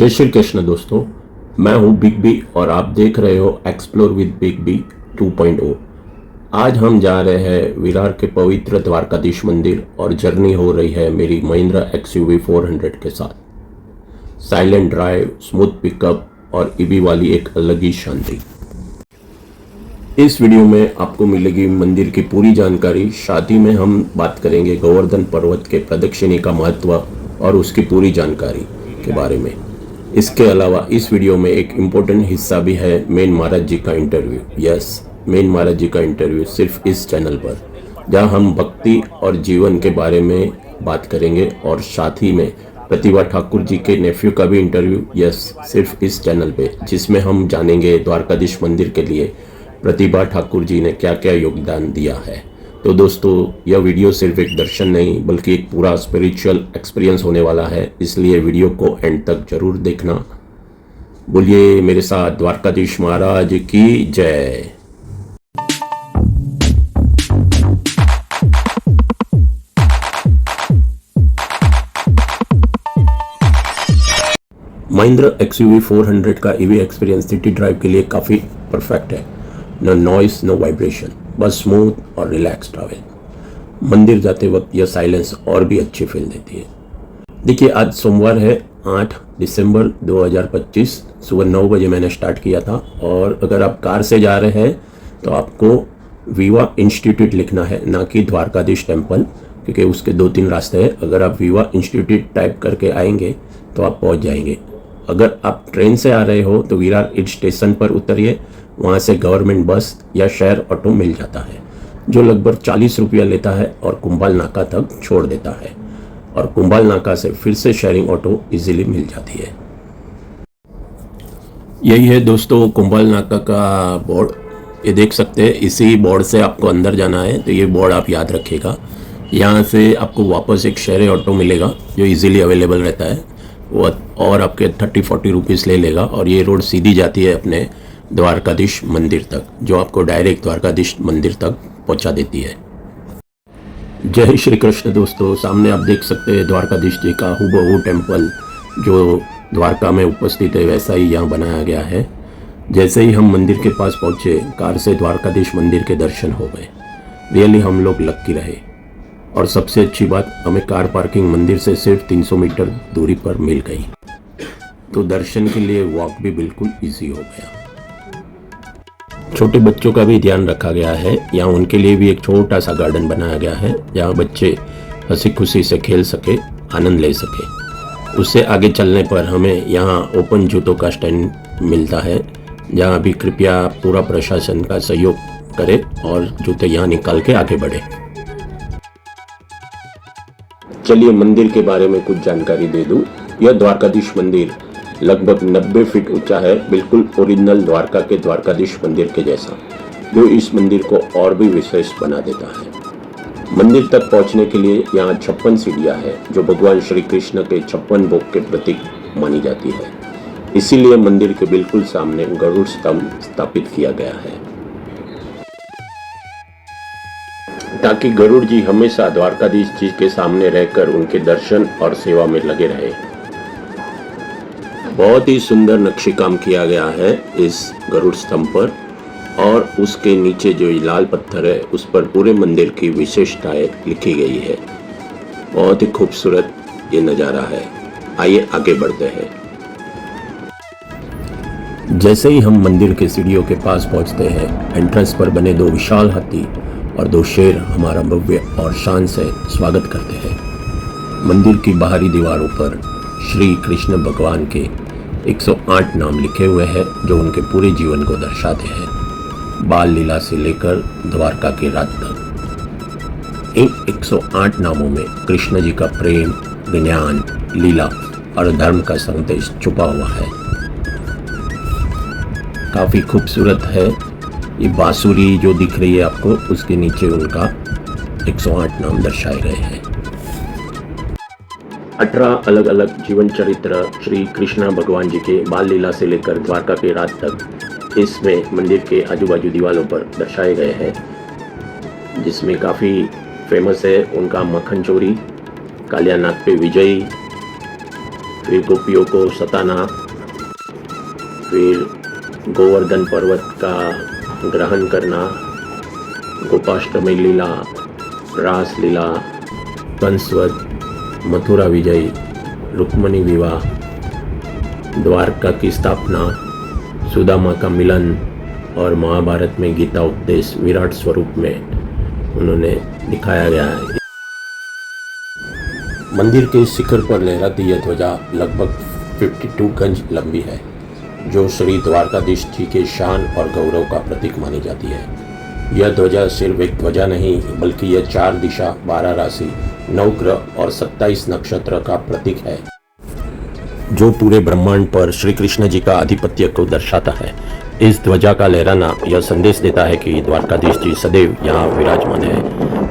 जय श्री कृष्ण दोस्तों, मैं हूं बिग बी और आप देख रहे हो एक्सप्लोर विद बिग बी 2.0। आज हम जा रहे हैं विरार के पवित्र द्वारकाधीश मंदिर और जर्नी हो रही है मेरी महिंद्रा XUV 400 के साथ। साइलेंट ड्राइव, स्मूथ पिकअप और ईवी वाली एक अलग ही शांति। इस वीडियो में आपको मिलेगी मंदिर की पूरी जानकारी। साथ ही में हम बात करेंगे गोवर्धन पर्वत के प्रदक्षिणी का महत्व और उसकी पूरी जानकारी के बारे में। इसके अलावा इस वीडियो में एक इम्पोर्टेंट हिस्सा भी है, मेन महाराज जी का इंटरव्यू। यस, मेन महाराज जी का इंटरव्यू सिर्फ इस चैनल पर, जहां हम भक्ति और जीवन के बारे में बात करेंगे। और साथ ही में प्रतिभा ठाकुर जी के नेफ्यू का भी इंटरव्यू, यस, सिर्फ इस चैनल पे, जिसमें हम जानेंगे द्वारकाधीश मंदिर के लिए प्रतिभा ठाकुर जी ने क्या क्या योगदान दिया है। तो दोस्तों, यह वीडियो सिर्फ एक दर्शन नहीं बल्कि एक पूरा स्पिरिचुअल एक्सपीरियंस होने वाला है, इसलिए वीडियो को एंड तक जरूर देखना। बोलिए मेरे साथ द्वारकाधीश महाराज की जय। महिंद्रा XUV 400 का ईवी एक्सपीरियंस सिटी ड्राइव के लिए काफ़ी परफेक्ट है। नो नॉइस, नो वाइब्रेशन, बस स्मूथ और रिलैक्स ट्रैवल। मंदिर जाते वक्त यह साइलेंस और भी अच्छी फील देती है। देखिए, आज सोमवार है, 8 दिसंबर 2025, सुबह 9 बजे मैंने स्टार्ट किया था। और अगर आप कार से जा रहे हैं तो आपको विवा इंस्टीट्यूट लिखना है, ना कि द्वारकाधीश टेम्पल, क्योंकि उसके 2-3 रास्ते हैं। अगर आप विवा इंस्टीट्यूट टाइप करके आएंगे तो आप पहुंच जाएंगे। अगर आप ट्रेन से आ रहे हो तो विरार ईस्ट स्टेशन पर उतरिए, वहाँ से गवर्नमेंट बस या शेयर ऑटो मिल जाता है, जो लगभग 40 रुपया लेता है और कुंभाल नाका तक छोड़ देता है। और कुंभाल नाका से फिर से शेयरिंग ऑटो इजीली मिल जाती है। यही है दोस्तों कुंभाल नाका का बोर्ड, ये देख सकते हैं। इसी बोर्ड से आपको अंदर जाना है, तो ये बोर्ड आप याद रखिएगा। यहाँ से आपको वापस एक शेयरिंग ऑटो मिलेगा जो इजीली अवेलेबल रहता है, वो और आपके 30-40 रुपीज़ ले लेगा। और ये रोड सीधी जाती है अपने द्वारकाधीश मंदिर तक, जो आपको डायरेक्ट द्वारकाधीश मंदिर तक पहुंचा देती है। जय श्री कृष्ण दोस्तों, सामने आप देख सकते हैं द्वारकाधीश जी का हूबहू टेम्पल, जो द्वारका में उपस्थित है वैसा ही यहाँ बनाया गया है। जैसे ही हम मंदिर के पास पहुंचे, कार से द्वारकाधीश मंदिर के दर्शन हो गए। रियली हम लोग लक्की रहे। और सबसे अच्छी बात, हमें कार पार्किंग मंदिर से सिर्फ 300 मीटर दूरी पर मिल गई, तो दर्शन के लिए वॉक भी बिल्कुल इजी हो गया। छोटे बच्चों का भी ध्यान रखा गया है। यहाँ उनके लिए भी एक छोटा सा गार्डन बनाया गया है, जहाँ बच्चे हंसी खुशी से खेल सके, आनंद ले सके। उससे आगे चलने पर हमें यहाँ ओपन जूतों का स्टैंड मिलता है, जहाँ भी कृपया पूरा प्रशासन का सहयोग करे और जूते यहाँ निकाल के आगे बढ़े। चलिए मंदिर के बारे में कुछ जानकारी दे दूं। यह द्वारकाधीश मंदिर लगभग 90 फीट ऊंचा है, बिल्कुल ओरिजिनल द्वारका के द्वारकाधीश मंदिर के जैसा, जो इस मंदिर को और भी विशेष बना देता है। मंदिर तक पहुंचने के लिए यहाँ 56 सीढ़ियां हैं, जो भगवान श्री कृष्ण के 56 भोग के प्रतीक मानी जाती है। इसीलिए मंदिर के बिल्कुल सामने गरुड़ स्तंभ स्थापित किया गया है, ताकि गरुड़ जी हमेशा द्वारकाधीश जी के सामने रहकर उनके दर्शन और सेवा में लगे रहे। बहुत ही सुंदर नक्शी काम किया गया है इस गरुड़ स्तंभ पर, और उसके नीचे जो लाल पत्थर है उस पर पूरे मंदिर की विशेषताएं लिखी गई है। बहुत ही खूबसूरत ये नज़ारा है। आइए आगे बढ़ते हैं। जैसे ही हम मंदिर के सीढ़ियों के पास पहुंचते हैं, एंट्रेंस पर बने 2 विशाल हाथी और 2 शेर हमारा भव्य और शान से स्वागत करते हैं। मंदिर की बाहरी दीवारों पर श्री कृष्ण भगवान के 108 नाम लिखे हुए हैं, जो उनके पूरे जीवन को दर्शाते हैं, बाल लीला से लेकर द्वारका की रात तक। इन 108 नामों में कृष्ण जी का प्रेम, ज्ञान, लीला और धर्म का संदेश छुपा हुआ है। काफी खूबसूरत है। ये बांसुरी जो दिख रही है आपको, उसके नीचे उनका 108 नाम दर्शाए गए हैं। 18 अलग अलग जीवन चरित्र श्री कृष्ण भगवान जी के बाल लीला से लेकर द्वारका की रात तक इसमें मंदिर के आजू बाजू दीवारों पर दर्शाए गए हैं, जिसमें काफ़ी फेमस है उनका मक्खन चोरी, कालियानाथ पे विजयी, फिर गोपियों को सताना, फिर गोवर्धन पर्वत का ग्रहण करना, गोपाष्टमी लीला, रास लीला, कंसवध, मथुरा विजय, रुक्मणी विवाह, द्वारका की स्थापना, सुदामा का मिलन और महाभारत में गीता उपदेश विराट स्वरूप में उन्होंने दिखाया गया है। मंदिर के शिखर पर लहराती यह ध्वजा लगभग 52 गज लंबी है, जो श्री द्वारकाधीश जी के शान और गौरव का प्रतीक मानी जाती है। यह ध्वजा सिर्फ एक ध्वजा नहीं, बल्कि यह 4 दिशा, 12 राशि, 9 ग्रह और 27 नक्षत्र का प्रतीक है, जो पूरे ब्रह्मांड पर श्री कृष्ण जी का आधिपत्य को दर्शाता है। इस ध्वजा का लहराना यह संदेश देता है कि द्वारकाधीश जी सदैव यहाँ विराजमान है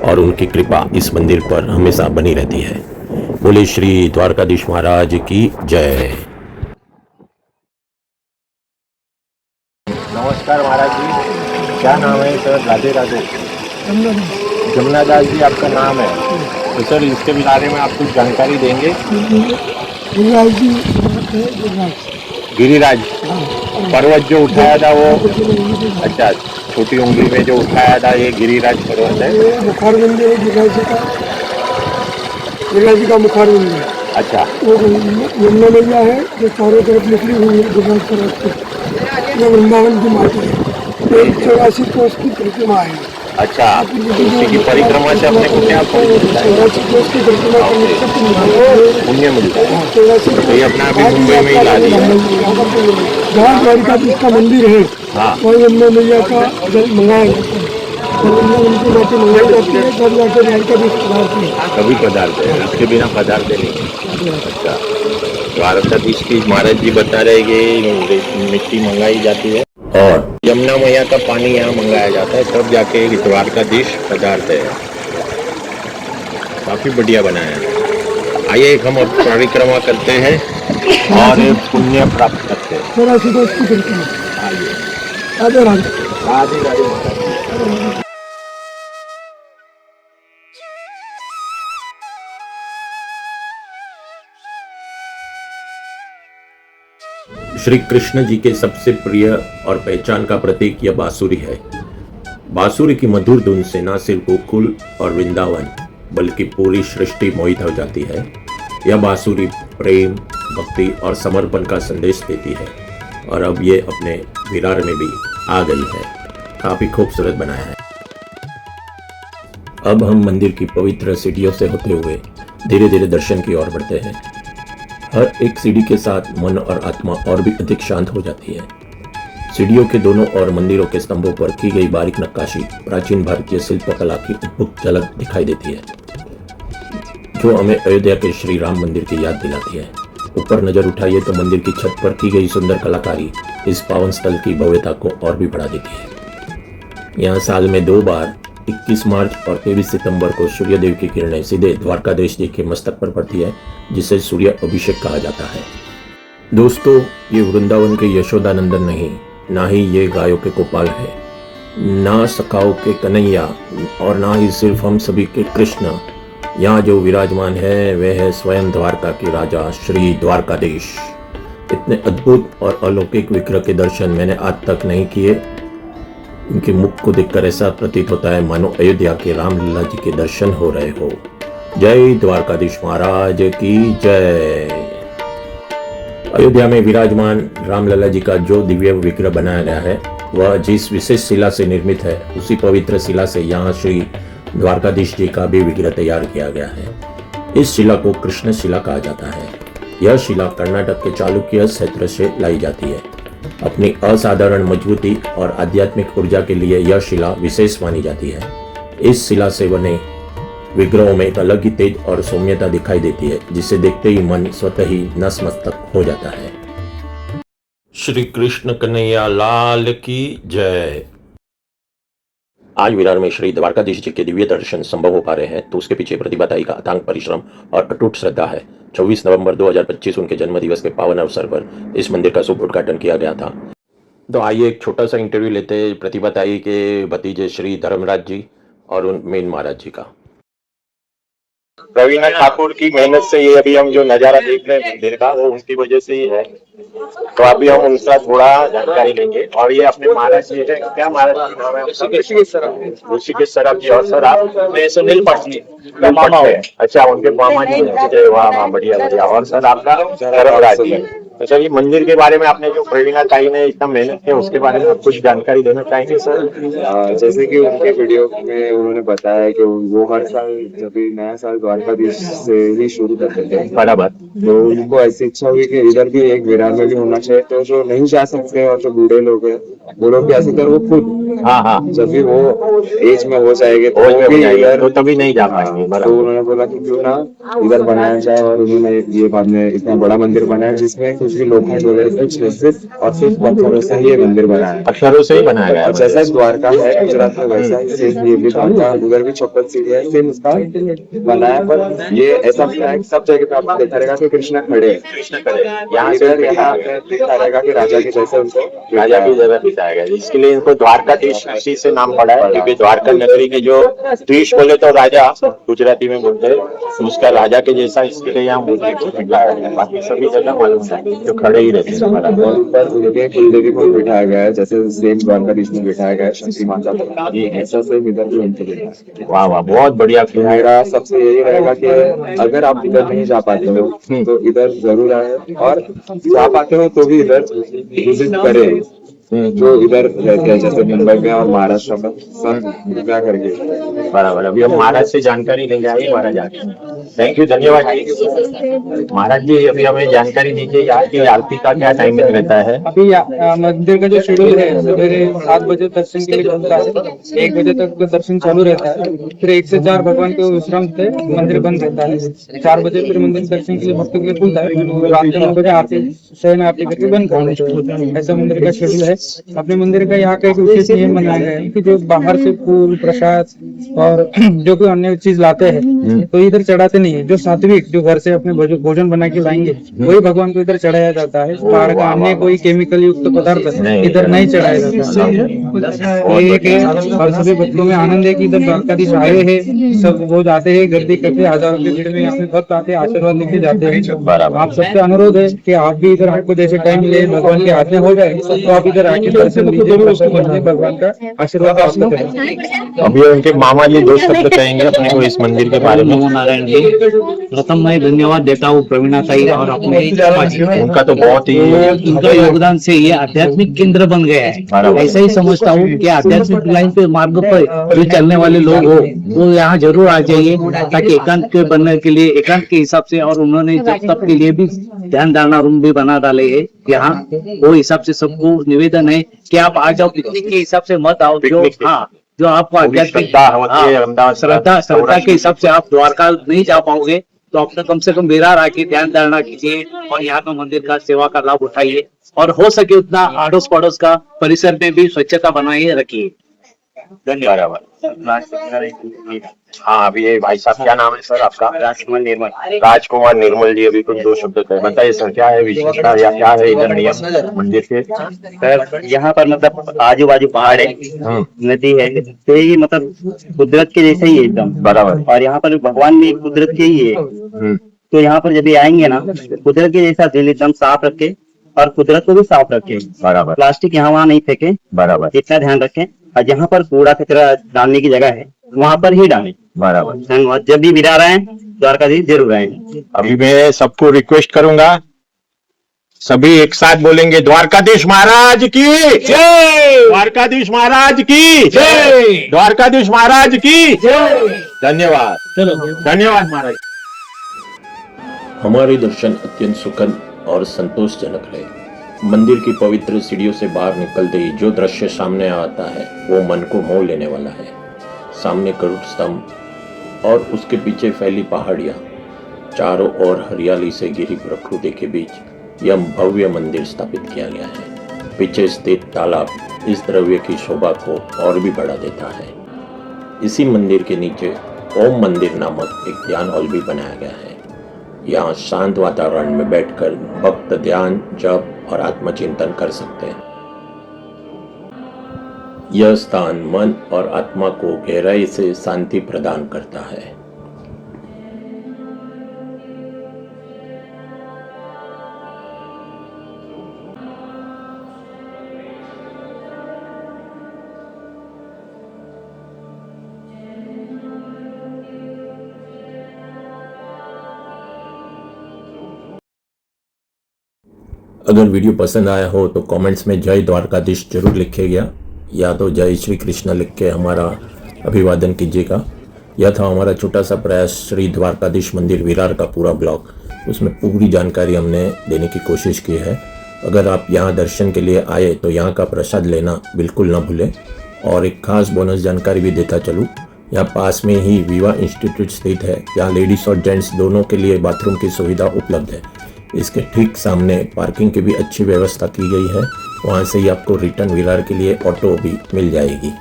और उनकी कृपा इस मंदिर पर हमेशा बनी रहती है। बोले श्री द्वारकाधीश महाराज की जय। नमस्कार महाराज जी, क्या नाम है सर? राधे राधे। जमुना दास जी आपका नाम है, तो सर इसके बारे में आप कुछ जानकारी देंगे? गिरिराज पर्वत जो उठाया था वो, अच्छा, छोटी उंगली में जो उठाया था ये गिरिराज पर्वत है। मुखार मंदिर है गिरिराज जी का मुखार मंदिर। अच्छा, वो यमुना मैया है जो चारों तरफ निकली हुई है गिरिराज पर्वत की, जो वृंदावन की माटी है। 84 कोस की प्रतिमा है। अच्छा, उसी की परिक्रमा से अपने को क्या पुण्य मिलता है? तो ये अपना अभी मुंबई में ही ला दिया। जहाँ द्वारकाधीश का मंदिर है, हाँ, वहाँ यमुना मैया का जल मंगाया जाता है, उनकी माटी मंगाई जाती है, तब जाकर द्वारकाधीश पदार्थ है। कभी पदार्थ है, उसके बिना पदार्थ नहीं। अच्छा, द्वारकाधीश की महाराज जी बता रहे कि मिट्टी मंगाई जाती है और यमुना मैया का पानी यहाँ मंगाया जाता है, तब जाके द्वारकाधीश पदार्थ है। काफी बढ़िया बनाया है। आइए हम अब परिक्रमा करते हैं और पुण्य प्राप्त करते हैं। थोड़ा सी दोस्त की परिक्रमा। आइए। राधे राधे। राधे राधे महाराज। श्री कृष्ण जी के सबसे प्रिय और पहचान का प्रतीक यह बांसुरी है। बांसुरी की मधुर धुन से न सिर्फ गोकुल और वृंदावन बल्कि पूरी सृष्टि मोहित हो जाती है। यह बांसुरी प्रेम, भक्ति और समर्पण का संदेश देती है और अब ये अपने विरार में भी आ गई है। काफी खूबसूरत बनाया है। अब हम मंदिर की पवित्र सीढ़ियों से होते हुए धीरे धीरे दर्शन की ओर बढ़ते हैं। हर एक सीढ़ी के साथ मन और आत्मा और भी अधिक शांत हो जाती है। सीढ़ियों के दोनों ओर मंदिरों के स्तंभों पर की गई बारीक नक्काशी प्राचीन भारतीय शिल्पकला की अद्भुत झलक दिखाई देती है, जो हमें अयोध्या के श्री राम मंदिर की याद दिलाती है। ऊपर नजर उठाइए तो मंदिर की छत पर की गई सुंदर कलाकारी इस पावन स्थल की भव्यता को और भी बढ़ा देती है। यहाँ साल में 2 बार 21 मार्च और 23 सितंबर को सूर्यदेव की किरणें सीधे द्वारकाधीश जी के मस्तक पर पड़ती है, जिसे सूर्य अभिषेक कहा जाता है। दोस्तों, ये वृंदावन के यशोदानंदन नहीं, ना ही ये गायों के गोपाल है, ना सखाओं के कन्हैया और ना ही सिर्फ हम सभी के कृष्ण। यहाँ जो विराजमान है वह है स्वयं द्वारका के राजा श्री द्वारकाधीश। इतने अद्भुत और अलौकिक विग्रह के दर्शन मैंने आज तक नहीं किए। इनके मुख को देखकर ऐसा प्रतीत होता है मानो अयोध्या के रामलला जी के दर्शन हो रहे हो। जय द्वारकाधीश महाराज की जय। अयोध्या में विराजमान रामलला जी का जो दिव्य विग्रह बनाया गया है वह जिस विशेष शिला से निर्मित है, उसी पवित्र शिला से यहाँ श्री द्वारकाधीश जी का भी विग्रह तैयार किया गया है। इस शिला को कृष्ण शिला कहा जाता है। यह शिला कर्नाटक के चालुक्य क्षेत्र से लाई जाती है। अपनी असाधारण मजबूती और आध्यात्मिक ऊर्जा के लिए यह शिला विशेष मानी जाती है। इस शिला से बने विग्रहों में एक अलग ही तेज और सौम्यता दिखाई देती है, जिसे देखते ही मन स्वतः ही नतमस्तक हो जाता है। श्री कृष्ण कन्हैया लाल की जय। आज विरार में श्री द्वारकाधीश जी के दिव्य दर्शन संभव हो पा रहे हैं तो उसके पीछे प्रतिभाताई का अथांग परिश्रम और अटूट श्रद्धा है। 24 नवंबर 2025 उनके जन्मदिवस के पावन अवसर पर इस मंदिर का शुभ उद्घाटन किया गया था। तो आइए एक छोटा सा इंटरव्यू लेते हैं प्रतिभाताई के भतीजे श्री धर्मराज जी और उन मेन महाराज जी का। रवीना ठाकुर की मेहनत से ये अभी हम जो नजारा देख रहे हैं मंदिर का, वो उनकी वजह से ही है। तो अभी हम उनका थोड़ा जानकारी लेंगे। और ये अपने महाराज जी है, क्या महाराज जी नाम है? ऋषिकेश सराफ जी। और सर आप सुनील मामा है? अच्छा, उनके मामा जी हैं। वाह वाह, बढ़िया बढ़िया। और सर आपका? धर्मराज जी। तो सर, ये मंदिर के बारे में आपने जो प्रवीणा ताई ने इतना मेहनत किया, उसके बारे में आप कुछ जानकारी देना चाहेंगे सर? जैसे कि उनके वीडियो में उन्होंने बताया कि वो हर साल जब भी नया साल द्वारकाधीश से ही शुरू करते थे। बराबर। तो उनको ऐसी इच्छा हुई कि इधर भी एक विरार में भी होना चाहिए। तो जो नहीं जा सकते और जो बूढ़े लोग हैं, वो लोग कैसे कर, वो खुद हाँ हाँ, जब भी वो एज में हो जाएंगे तो रोज में भी हो जाएगा, इधर तो तभी नहीं जा पाएंगे। तो बराबर। उन्होंने बोला कि क्यों ना इधर बनाया जाए। और उन्होंने ये बाद में इतना बड़ा मंदिर बनाया जिसमें कुछ भी लोग बोले सिर्फ और सिर्फ पत्थरों से ही ये मंदिर बनाया है। अक्षरों से ही बनाया गया है। जैसा द्वारका है गुजरात में, वैसा ही सेम ये भी द्वारका, उधर भी 56 सीढ़ी है, सेम उसका बनाया। पर ये ऐसा भी है कि सब जगह पे आपको देखा रहेगा कि कृष्णा खड़े हैं। कृष्ण करे यहाँ पे देखा रहेगा कि राजा के जैसे उनको राजा की जगह बिताया गया, इसके लिए इनको द्वारकाधीश इसी से नाम पड़ा है। क्योंकि द्वारका नगरी के जो धीश बोले तो राजा गुजराती में बोलते हैं, तो उसका राजा के जैसा इसके लिए यहाँ मूर्ति को बिठाया गया है। बाकी सभी जगह मालूम है जो खड़े ही रहते हैं। और ऊपर उनके कुलदेवी को बिठाया गया है, जैसे सेम द्वारकाधीश में बिठाया गया है शक्ति माता को, ये ऐसा से इधर भी उनको बिठाया है। वाह वाह, बहुत बढ़िया। तो मेरा सबसे यही रहेगा कि अगर आप इधर नहीं जा पाते हो तो इधर जरूर आए, और जा पाते हो तो भी इधर विजिट करें। जो इधर रहते हैं जैसे मुंबई में और महाराष्ट्र में, सब कृपया करके। बराबर। अभी हम महाराज से जानकारी लेंगे। आइए महाराज आगे। थैंक यू, धन्यवाद जी। महाराज जी, अभी हमें जानकारी दीजिए यहाँ की आरती का क्या टाइमिंग रहता है? अभी मंदिर का जो शेड्यूल है, सवेरे 7 बजे दर्शन के लिए खुलता है, 1 बजे तक दर्शन चालू रहता है। फिर 1 से 4 भगवान के विश्राम से मंदिर बंद रहता है। 4 बजे फिर मंदिर दर्शन के लिए भक्तों के लिए खुलता है। रात के 9 बजे आरती शयन आरती करके बंद करते हैं। ऐसा मंदिर का शेड्यूल है। अपने मंदिर का यहाँ का एक विशेष नियम बनाया गया है कि जो बाहर से फूल प्रसाद और जो कोई अन्य चीज लाते हैं तो इधर चढ़ाते नहीं है। जो सात्विक जो घर से अपने भोजन बना के लाएंगे वही भगवान को इधर चढ़ाया जाता है। बाहर का अन्य कोई केमिकल युक्त पदार्थ इधर नहीं चढ़ाया जाता है। एक है, और सभी भक्तों में आनंद है कि इधर द्वारकाधीश आए हैं। सब वो जाते हैं, गर्दी करते, हजारों की भीड़ में यहाँ पे भक्त आते हैं, आशीर्वाद लेके जाते हैं। आप सबसे अनुरोध है कि आप भी इधर आपको जैसे टाइम मिले, भगवान के हाथ में हो जाए तो आप इधर आके दर्शन लीजिए, भगवान का आशीर्वाद प्राप्त करें। अभी उनके मामा जी 2 शब्द कहेंगे अपने को इस मंदिर के बारे में। नमो नारायण जी, प्रथम मैं धन्यवाद देता हूँ प्रवीणा ताई और अपने उनका तो बहुत ही इनका योगदान से ये आध्यात्मिक केंद्र बन गया है। ऐसा ही समझता हूँ कि आध्यात्मिक लाइन पे मार्ग पर जो चलने वाले लोग हो वो यहाँ जरूर आ जाइए, ताकि एकांत के बनने के लिए एकांत के हिसाब से, और उन्होंने जब तक के लिए भी ध्यान धारणा रूम भी बना डाले है यहाँ। वो हिसाब से सबको निवेदन है कि आप आ जाओ, पिकनिक के हिसाब से मत आओ। जो जो आपको आध्यात्मिक श्रद्धा के हिसाब से आप द्वारका नहीं जा पाओगे तो अपना कम से कम विरार आके ध्यान धारणा कीजिए और यहाँ का मंदिर का सेवा का लाभ उठाइए, और हो सके उतना आड़ोस पड़ोस का परिसर में भी स्वच्छता बनाए रखिए। धन्यवाद। हाँ, अभी ये भाई साहब, क्या नाम है सर आपका? राजकुमार निर्मल। राजकुमार निर्मल जी, अभी कुछ 2 शब्द कहे, बताइए सर, क्या है विशेषता या क्या है इधर नियम मंदिर के? सर यहाँ पर मतलब आजू बाजू पहाड़ है, नदी है, तो ये मतलब कुदरत के जैसे ही है एकदम। बराबर। और यहाँ पर भगवान भी कुदरत के ही है। तो यहाँ पर जब भी आएंगे ना, कुदरत के जैसा दिल एकदम साफ रखे और कुदरत को भी साफ रखे। बराबर। प्लास्टिक यहाँ वहाँ नहीं फेंके, बराबर, इतना ध्यान रखें। और जहाँ पर कूड़ा कचरा डालने की जगह है वहाँ पर ही डालें। बराबर। धन्यवाद। जब भी विरार आए द्वारकाधीश जरूर आए। अभी मैं सबको रिक्वेस्ट करूंगा, सभी एक साथ बोलेंगे, द्वारकाधीश महाराज की जय, द्वारकाधीश महाराज की जय, द्वारकाधीश महाराज की जय। धन्यवाद। चलो, धन्यवाद महाराज। हमारे दर्शन अत्यंत सुखद और संतोषजनक रहे। मंदिर की पवित्र सीढ़ियों से बाहर निकलते ही जो दृश्य सामने आता है वो मन को मोह लेने वाला है। सामने गरुड़ स्तंभ और उसके पीछे फैली पहाड़ियाँ, चारों ओर हरियाली से घिरी प्रकृति के बीच यह भव्य मंदिर स्थापित किया गया है। पीछे स्थित तालाब इस द्रव्य की शोभा को और भी बढ़ा देता है। इसी मंदिर के नीचे ओम मंदिर नामक एक ध्यान हॉल भी बनाया गया है। यहाँ शांत वातावरण में बैठकर भक्त ध्यान, जप और आत्मचिंतन कर सकते हैं। यह स्थान मन और आत्मा को गहराई से शांति प्रदान करता है। अगर वीडियो पसंद आया हो तो कमेंट्स में जय द्वारकाधीश जरूर लिखिएगा, या तो जय श्री कृष्ण लिख के हमारा अभिवादन कीजिएगा। यह था हमारा छोटा सा प्रयास श्री द्वारकाधीश मंदिर विरार का पूरा ब्लॉग। उसमें पूरी जानकारी हमने देने की कोशिश की है। अगर आप यहाँ दर्शन के लिए आए तो यहाँ का प्रसाद लेना बिल्कुल ना भूलें। और एक खास बोनस जानकारी भी देता चलूँ, यहाँ पास में ही विवाह इंस्टीट्यूट स्थित है, यहाँ लेडीज और जेंट्स दोनों के लिए बाथरूम की सुविधा उपलब्ध है। इसके ठीक सामने पार्किंग की भी अच्छी व्यवस्था की गई है। वहाँ से ही आपको रिटर्न विरार के लिए ऑटो भी मिल जाएगी।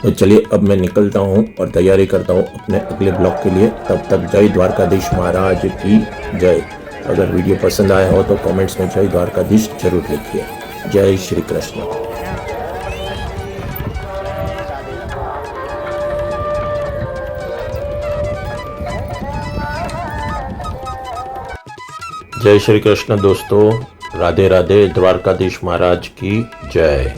तो चलिए अब मैं निकलता हूँ और तैयारी करता हूँ अपने अगले ब्लॉग के लिए। तब तक जय द्वारकाधीश महाराज की जय। अगर वीडियो पसंद आया हो तो कमेंट्स में जय द्वारकाधीश जरूर लिखिए। जय श्री कृष्ण। जय श्री कृष्ण दोस्तों, राधे राधे। द्वारकाधीश महाराज की जय।